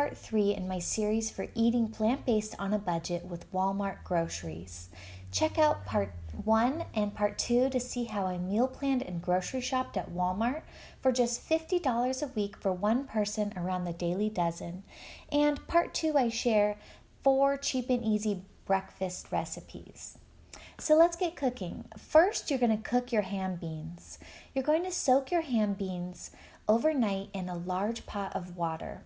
part 3 in my series for eating plant-based on a budget with Walmart Groceries. Check out part 1 and part 2 to see how I meal planned and grocery shopped at Walmart for just $50 a week for one person around the Daily Dozen. And part 2 I share 4 cheap and easy breakfast recipes. So let's get cooking. First, you're going to cook your ham beans. You're going to soak your ham beans overnight in a large pot of water.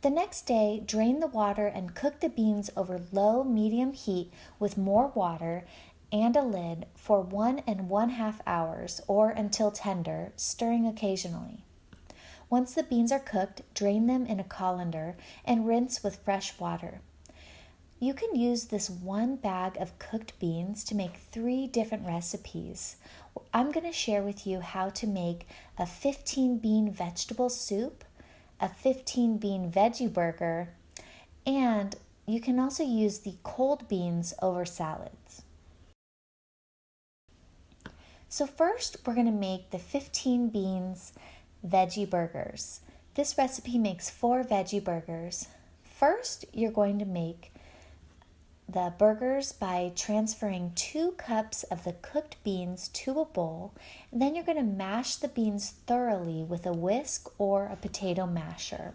The next day, drain the water and cook the beans over low-medium heat with more water and a lid for 1.5 hours or until tender, stirring occasionally. Once the beans are cooked, drain them in a colander and rinse with fresh water. You can use this one bag of cooked beans to make 3 different recipes. I'm going to share with you how to make a 15-bean vegetable soup, a 15-bean veggie burger, and you can also use the cold beans over salads. So first, we're going to make the 15 beans veggie burgers. This recipe makes 4 veggie burgers. First, you're going to make the burgers by transferring 2 cups of the cooked beans to a bowl. And then you're going to mash the beans thoroughly with a whisk or a potato masher.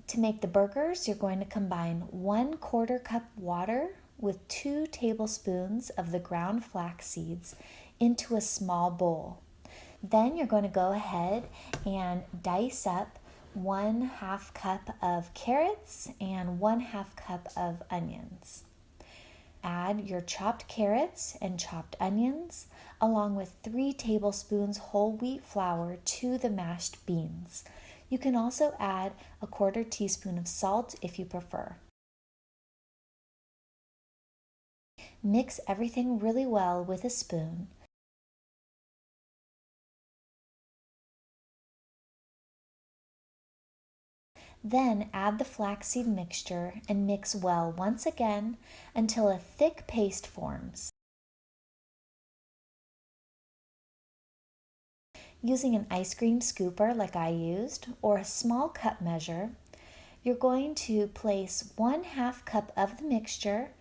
To make the burgers, you're going to combine 1/4 cup water with 2 tablespoons of the ground flax seeds into a small bowl. Then you're going to go ahead and dice up 1/2 cup of carrots and 1/2 cup of onions. Add your chopped carrots and chopped onions along with 3 tablespoons whole wheat flour to the mashed beans. You can also add a 1/4 teaspoon of salt if you prefer. Mix everything really well with a spoon. Then add the flaxseed mixture and mix well once again until a thick paste forms. Using an ice cream scooper like I used or a small cup measure, you're going to place 1/2 cup of the mixture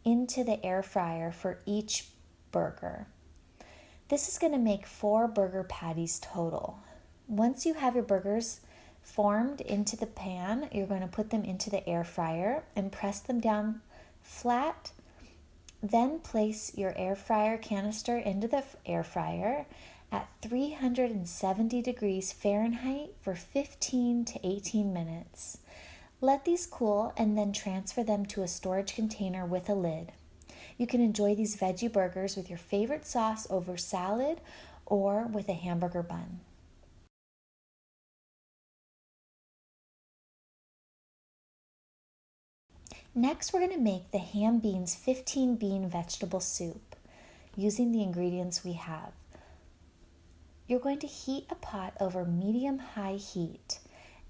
into the air fryer for each burger. This is going to make 4 burger patties total. Once you have your burgers formed into the pan, you're going to put them into the air fryer and press them down flat. Then place your air fryer canister into the air fryer at 370 degrees Fahrenheit for 15 to 18 minutes. Let these cool and then transfer them to a storage container with a lid. You can enjoy these veggie burgers with your favorite sauce over salad or with a hamburger bun. Next, we're going to make the ham beans 15-bean vegetable soup using the ingredients we have. You're going to heat a pot over medium-high heat.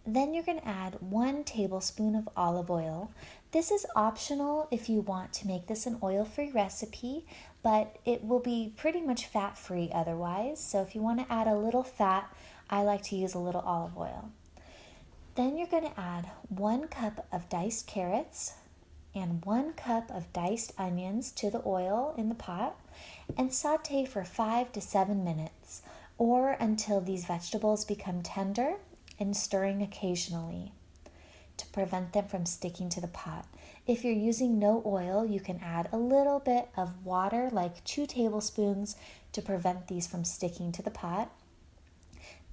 Then you're going to add 1 tablespoon of olive oil. This is optional if you want to make this an oil-free recipe, but it will be pretty much fat-free otherwise. So if you want to add a little fat, I like to use a little olive oil. Then you're going to add 1 cup of diced carrots and 1 cup of diced onions to the oil in the pot and saute for 5 to 7 minutes or until these vegetables become tender, and stirring occasionally to prevent them from sticking to the pot. If you're using no oil, you can add a little bit of water, like 2 tablespoons, to prevent these from sticking to the pot.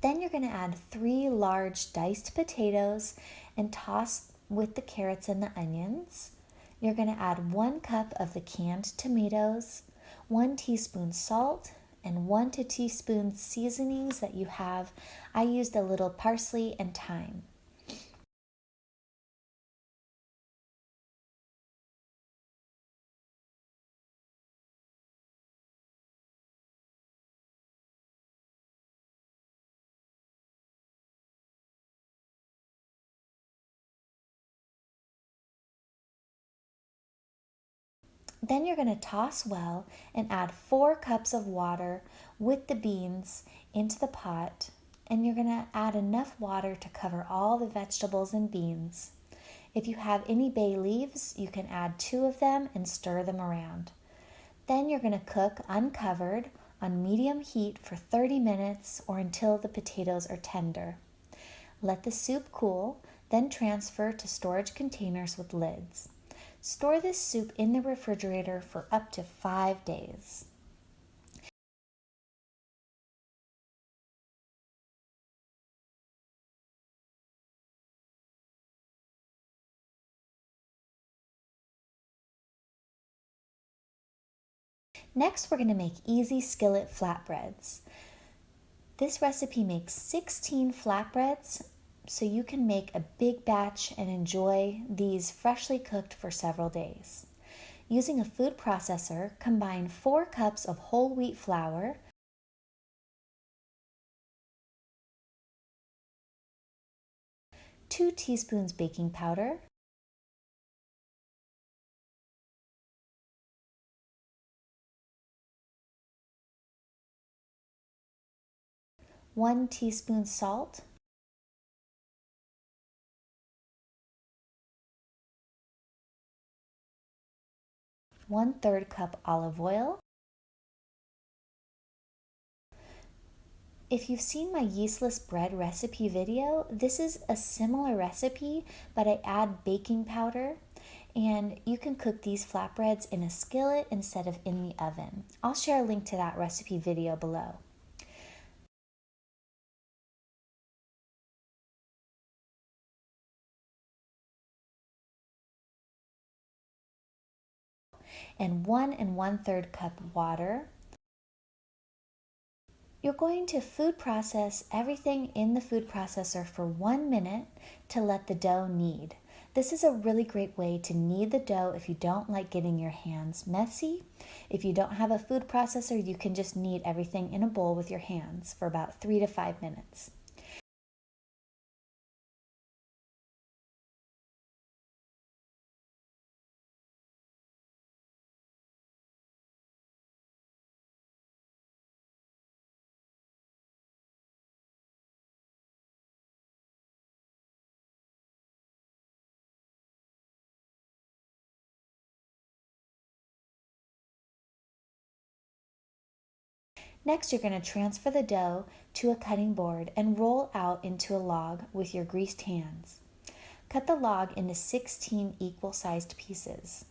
Then you're going to add 3 large diced potatoes and toss with the carrots and the onions. You're going to add 1 cup of the canned tomatoes, 1 teaspoon salt, and 1 to 2 teaspoons seasonings that you have. I used a little parsley and thyme. Then you're going to toss well and add 4 cups of water with the beans into the pot and you're going to add enough water to cover all the vegetables and beans. If you have any bay leaves, you can add 2 of them and stir them around. Then you're going to cook uncovered on medium heat for 30 minutes or until the potatoes are tender. Let the soup cool, then transfer to storage containers with lids. Store this soup in the refrigerator for up to 5 days. Next, we're going to make easy skillet flatbreads. This recipe makes 16 flatbreads, so you can make a big batch and enjoy these freshly cooked for several days. Using a food processor, combine 4 cups of whole wheat flour, 2 teaspoons baking powder, 1 teaspoon salt, 1/3 cup olive oil. If you've seen my yeastless bread recipe video, this is a similar recipe, but I add baking powder, and you can cook these flatbreads in a skillet instead of in the oven. I'll share a link to that recipe video below. And 1 1/3 cup water. You're going to food process everything in the food processor for 1 minute to let the dough knead. This is a really great way to knead the dough if you don't like getting your hands messy. If you don't have a food processor, you can just knead everything in a bowl with your hands for about 3 to 5 minutes. Next, you're going to transfer the dough to a cutting board and roll out into a log with your greased hands. Cut the log into 16 equal-sized pieces.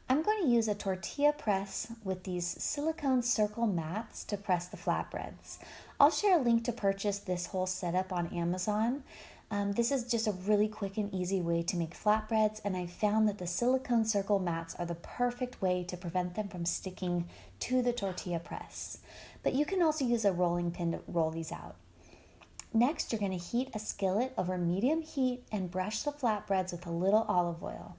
I'm going to use a tortilla press with these silicone circle mats to press the flatbreads. I'll share a link to purchase this whole setup on Amazon. This is just a really quick and easy way to make flatbreads, and I found that the silicone circle mats are the perfect way to prevent them from sticking to the tortilla press. But you can also use a rolling pin to roll these out. Next, you're going to heat a skillet over medium heat and brush the flatbreads with a little olive oil.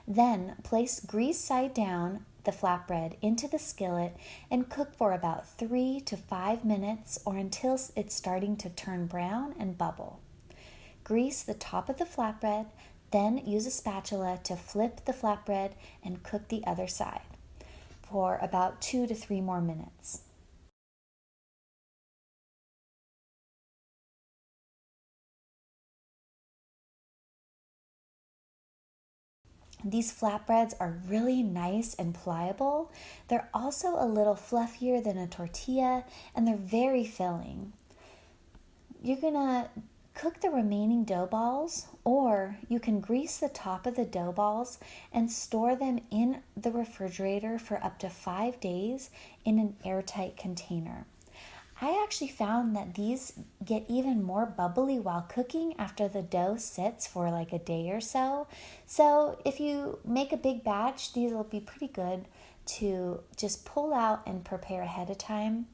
Then place grease side down the flatbread into the skillet and cook for about 3 to 5 minutes or until it's starting to turn brown and bubble. Grease the top of the flatbread, then use a spatula to flip the flatbread and cook the other side for about 2 to 3 more minutes. These flatbreads are really nice and pliable. They're also a little fluffier than a tortilla, and they're very filling. You're gonna cook the remaining dough balls, or you can grease the top of the dough balls and store them in the refrigerator for up to 5 days in an airtight container. I actually found that these get even more bubbly while cooking after the dough sits for like a day or so. So if you make a big batch, these will be pretty good to just pull out and prepare ahead of time.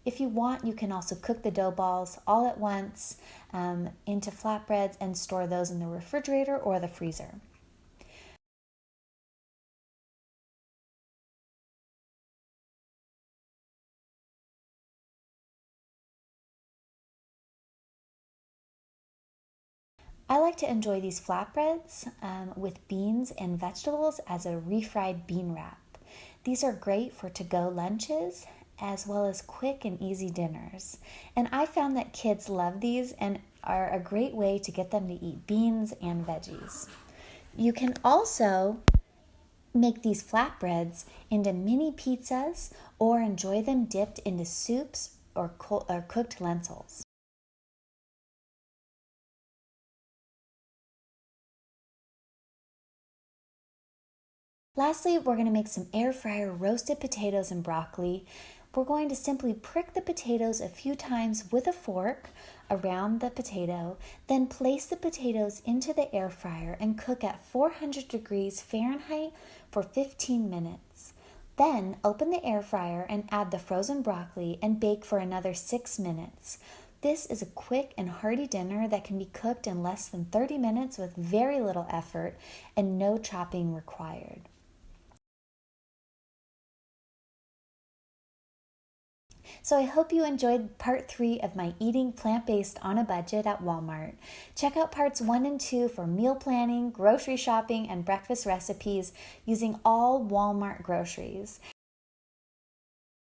If you want, you can also cook the dough balls all at once into flatbreads and store those in the refrigerator or the freezer. I like to enjoy these flatbreads with beans and vegetables as a refried bean wrap. These are great for to-go lunches as well as quick and easy dinners. And I found that kids love these and are a great way to get them to eat beans and veggies. You can also make these flatbreads into mini pizzas or enjoy them dipped into soups or cooked lentils. Lastly, we're going to make some air fryer roasted potatoes and broccoli. We're going to simply prick the potatoes a few times with a fork around the potato, then place the potatoes into the air fryer and cook at 400 degrees Fahrenheit for 15 minutes. Then open the air fryer and add the frozen broccoli and bake for another 6 minutes. This is a quick and hearty dinner that can be cooked in less than 30 minutes with very little effort and no chopping required. So I hope you enjoyed part 3 of my eating plant-based on a budget at Walmart. Check out parts 1 and 2 for meal planning, grocery shopping, and breakfast recipes using all Walmart groceries.